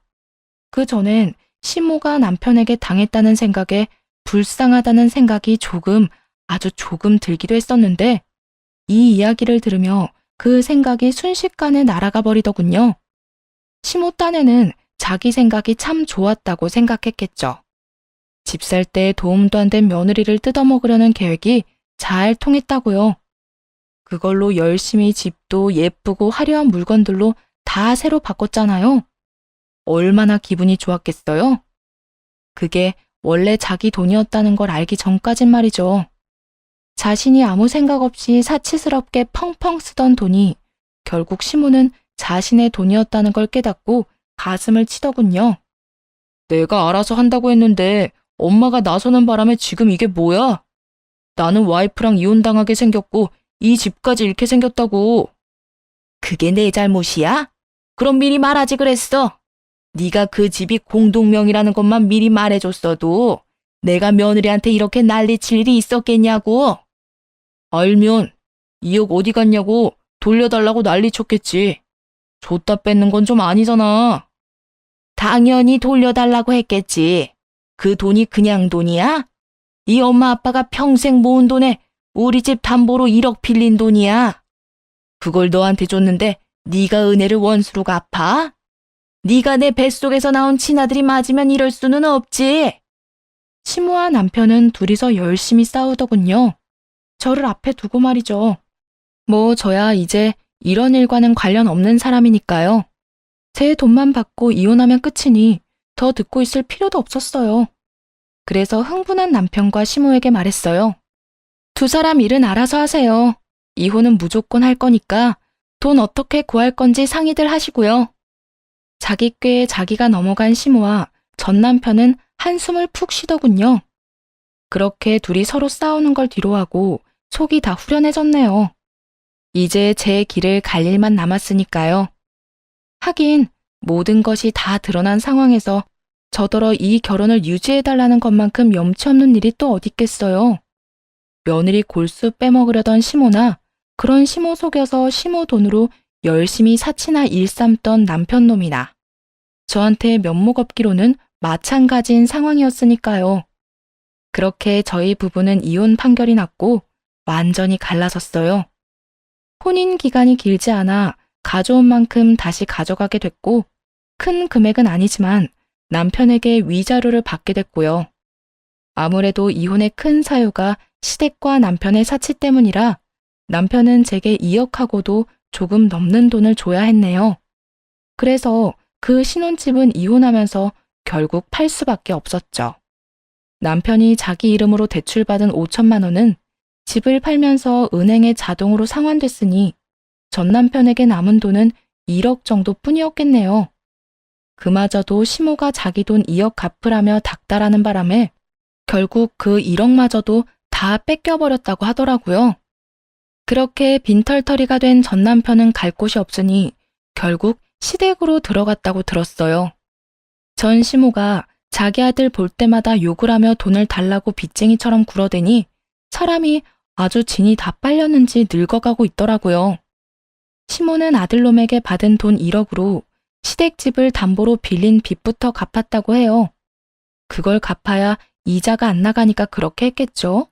그 전엔 시모가 남편에게 당했다는 생각에 불쌍하다는 생각이 아주 조금 들기도 했었는데 이 이야기를 들으며 그 생각이 순식간에 날아가 버리더군요. 시모 딴에는 자기 생각이 참 좋았다고 생각했겠죠. 집 살 때 도움도 안 된 며느리를 뜯어먹으려는 계획이 잘 통했다고요. 그걸로 열심히 집도 예쁘고 화려한 물건들로 다 새로 바꿨잖아요. 얼마나 기분이 좋았겠어요? 그게 원래 자기 돈이었다는 걸 알기 전까진 말이죠. 자신이 아무 생각 없이 사치스럽게 펑펑 쓰던 돈이 결국 시모는 자신의 돈이었다는 걸 깨닫고 가슴을 치더군요. 내가 알아서 한다고 했는데 엄마가 나서는 바람에 지금 이게 뭐야? 나는 와이프랑 이혼당하게 생겼고 이 집까지 잃게 생겼다고. 그게 내 잘못이야? 그럼 미리 말하지 그랬어. 네가 그 집이 공동명의라는 것만 미리 말해줬어도 내가 며느리한테 이렇게 난리칠 일이 있었겠냐고. 알면 2억 어디 갔냐고 돌려달라고 난리쳤겠지. 줬다 뺏는 건 좀 아니잖아. 당연히 돌려달라고 했겠지. 그 돈이 그냥 돈이야? 네 엄마 아빠가 평생 모은 돈에 우리 집 담보로 1억 빌린 돈이야. 그걸 너한테 줬는데 네가 은혜를 원수로 갚아? 네가 내 뱃속에서 나온 친아들이 맞으면 이럴 수는 없지. 시모와 남편은 둘이서 열심히 싸우더군요. 저를 앞에 두고 말이죠. 뭐 저야 이제 이런 일과는 관련 없는 사람이니까요. 제 돈만 받고 이혼하면 끝이니 더 듣고 있을 필요도 없었어요. 그래서 흥분한 남편과 시모에게 말했어요. 두 사람 일은 알아서 하세요. 이혼은 무조건 할 거니까 돈 어떻게 구할 건지 상의들 하시고요. 자기 꾀에 자기가 넘어간 시모와 전 남편은 한숨을 푹 쉬더군요. 그렇게 둘이 서로 싸우는 걸 뒤로하고 속이 다 후련해졌네요. 이제 제 길을 갈 일만 남았으니까요. 하긴 모든 것이 다 드러난 상황에서 저더러 이 결혼을 유지해달라는 것만큼 염치 없는 일이 또 어딨겠어요. 며느리 골수 빼먹으려던 시모나 그런 시모 속여서 시모 돈으로 열심히 사치나 일삼던 남편 놈이나 저한테 면목 없기로는 마찬가지인 상황이었으니까요. 그렇게 저희 부부는 이혼 판결이 났고 완전히 갈라섰어요. 혼인 기간이 길지 않아 가져온 만큼 다시 가져가게 됐고 큰 금액은 아니지만 남편에게 위자료를 받게 됐고요. 아무래도 이혼의 큰 사유가 시댁과 남편의 사치 때문이라 남편은 제게 2억하고도 조금 넘는 돈을 줘야 했네요. 그래서 그 신혼집은 이혼하면서 결국 팔 수밖에 없었죠. 남편이 자기 이름으로 대출받은 5천만 원은 집을 팔면서 은행에 자동으로 상환됐으니 전 남편에게 남은 돈은 1억 정도뿐이었겠네요. 그마저도 시모가 자기 돈 2억 갚으라며 닥달하는 바람에 결국 그 1억마저도 다 뺏겨버렸다고 하더라고요. 그렇게 빈털터리가 된 전 남편은 갈 곳이 없으니 결국 시댁으로 들어갔다고 들었어요. 전 시모가 자기 아들 볼 때마다 욕을 하며 돈을 달라고 빚쟁이처럼 굴어대니 사람이 아주 진이 다 빨렸는지 늙어가고 있더라고요. 시모는 아들놈에게 받은 돈 1억으로 시댁집을 담보로 빌린 빚부터 갚았다고 해요. 그걸 갚아야 이자가 안 나가니까 그렇게 했겠죠.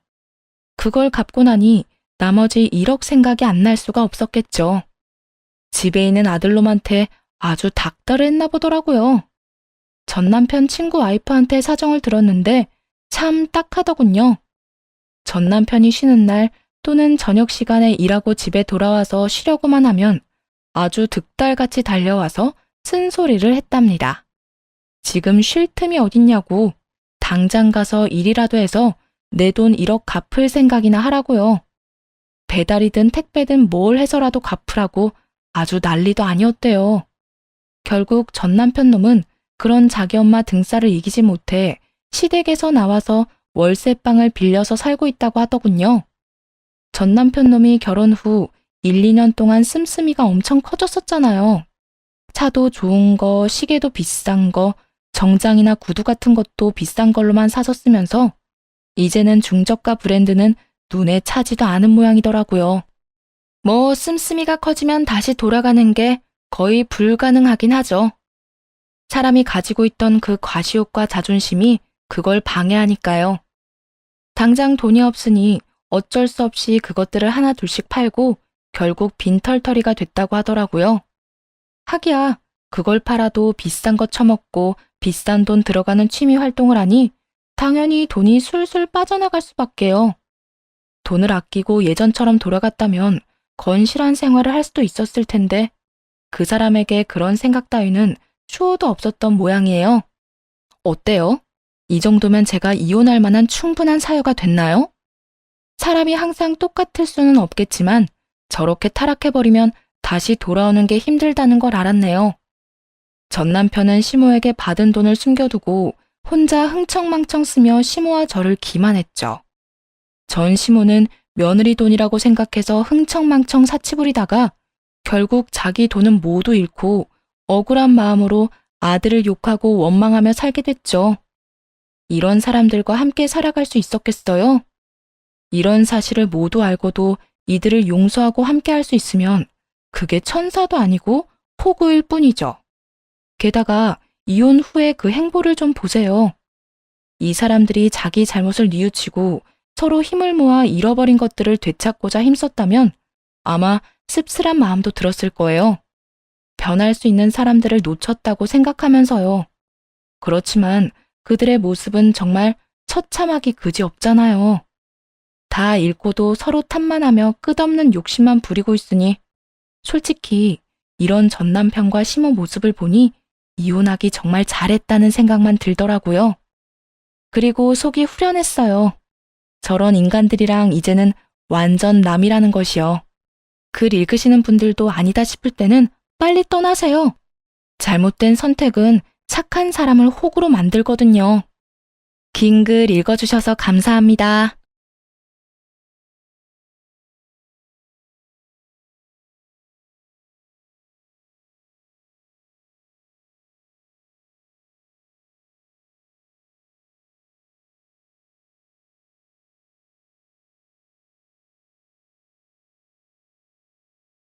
그걸 갚고 나니 나머지 1억 생각이 안 날 수가 없었겠죠. 집에 있는 아들놈한테 아주 닥달을 했나 보더라고요. 전 남편 친구 와이프한테 사정을 들었는데 참 딱하더군요. 전 남편이 쉬는 날 또는 저녁 시간에 일하고 집에 돌아와서 쉬려고만 하면 아주 득달같이 달려와서 쓴소리를 했답니다. 지금 쉴 틈이 어딨냐고 당장 가서 일이라도 해서 내 돈 1억 갚을 생각이나 하라고요. 배달이든 택배든 뭘 해서라도 갚으라고 아주 난리도 아니었대요. 결국 전 남편 놈은 그런 자기 엄마 등살을 이기지 못해 시댁에서 나와서 월세방을 빌려서 살고 있다고 하더군요. 전 남편 놈이 결혼 후 1, 2년 동안 씀씀이가 엄청 커졌었잖아요. 차도 좋은 거, 시계도 비싼 거, 정장이나 구두 같은 것도 비싼 걸로만 사서 쓰면서 이제는 중저가 브랜드는 눈에 차지도 않은 모양이더라고요. 뭐 씀씀이가 커지면 다시 돌아가는 게 거의 불가능하긴 하죠. 사람이 가지고 있던 그 과시욕과 자존심이 그걸 방해하니까요. 당장 돈이 없으니 어쩔 수 없이 그것들을 하나 둘씩 팔고 결국 빈털터리가 됐다고 하더라고요. 하기야 그걸 팔아도 비싼 거 처먹고 비싼 돈 들어가는 취미 활동을 하니 당연히 돈이 술술 빠져나갈 수밖에요. 돈을 아끼고 예전처럼 돌아갔다면 건실한 생활을 할 수도 있었을 텐데 그 사람에게 그런 생각 따위는 추호도 없었던 모양이에요. 어때요? 이 정도면 제가 이혼할 만한 충분한 사유가 됐나요? 사람이 항상 똑같을 수는 없겠지만 저렇게 타락해버리면 다시 돌아오는 게 힘들다는 걸 알았네요. 전 남편은 시모에게 받은 돈을 숨겨두고 혼자 흥청망청 쓰며 시모와 저를 기만했죠. 전 시모는 며느리 돈이라고 생각해서 흥청망청 사치 부리다가 결국 자기 돈은 모두 잃고 억울한 마음으로 아들을 욕하고 원망하며 살게 됐죠. 이런 사람들과 함께 살아갈 수 있었겠어요? 이런 사실을 모두 알고도 이들을 용서하고 함께 할 수 있으면 그게 천사도 아니고 폭우일 뿐이죠. 게다가 이혼 후에 그 행보를 좀 보세요. 이 사람들이 자기 잘못을 뉘우치고 서로 힘을 모아 잃어버린 것들을 되찾고자 힘썼다면 아마 씁쓸한 마음도 들었을 거예요. 변할 수 있는 사람들을 놓쳤다고 생각하면서요. 그렇지만 그들의 모습은 정말 처참하기 그지없잖아요. 다 잃고도 서로 탓만하며 끝없는 욕심만 부리고 있으니 솔직히 이런 전 남편과 시모 모습을 보니 이혼하기 정말 잘했다는 생각만 들더라고요. 그리고 속이 후련했어요. 저런 인간들이랑 이제는 완전 남이라는 것이요. 글 읽으시는 분들도 아니다 싶을 때는 빨리 떠나세요. 잘못된 선택은 착한 사람을 호구로 만들거든요. 긴 글 읽어주셔서 감사합니다.